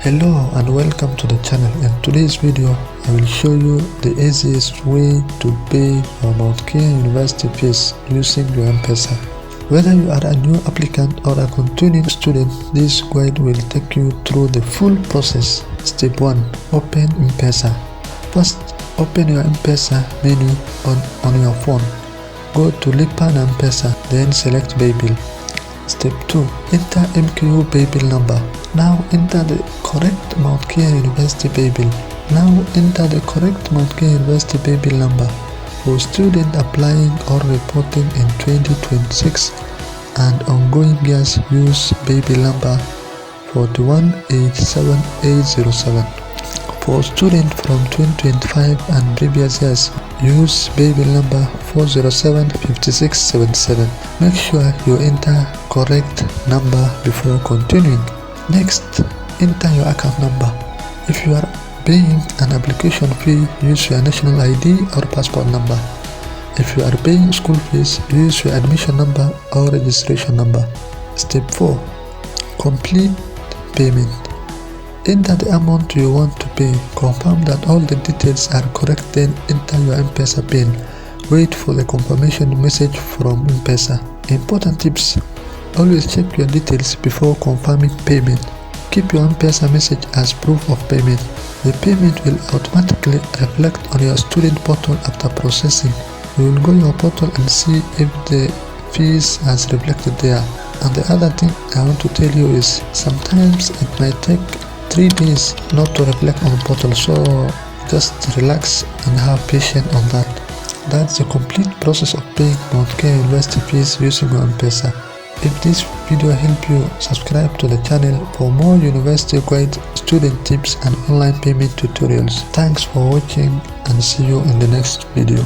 Hello and welcome to the channel. In today's video I will show you the easiest way to pay your Mount Kenya University fees using your Mpesa. Whether you are a new applicant or a continuing student, this guide will take you through the full process. Step 1. Open Mpesa. First, open your Mpesa menu on your phone. Go to Lipa na Mpesa, then select Pay Bill. Step 2. Enter MKU Pay Bill number. Now enter the correct Mount Kenya University Pay Bill. Now enter the correct Mount Kenya University Pay Bill number. For students applying or reporting in 2026 and ongoing years, use Pay Bill number 4187807. For students from 2025 and previous years, use Pay Bill number 4075677. Make sure you enter correct number before continuing. Next, enter your account number. If you are paying an application fee, use your national ID or passport number. If you are paying school fees, use your admission number or registration number. Step 4. Complete payment. Enter the amount you want to pay. Confirm that all the details are correct, then enter your Mpesa PIN. Wait for the confirmation message from Mpesa. Important tips: always check your details before confirming payment. Keep your Mpesa message as proof of payment. The payment will automatically reflect on your student portal after processing. You will go your portal and see if the fees has reflected there. And the other thing I want to tell you is sometimes it might take 3 days not to reflect on the portal, so just relax and have patience on that. That's the complete process of paying Mount Kenya University fees using your Mpesa. If this video helped you, subscribe to the channel for more university guide, student tips and online payment tutorials. Thanks for watching and see you in the next video.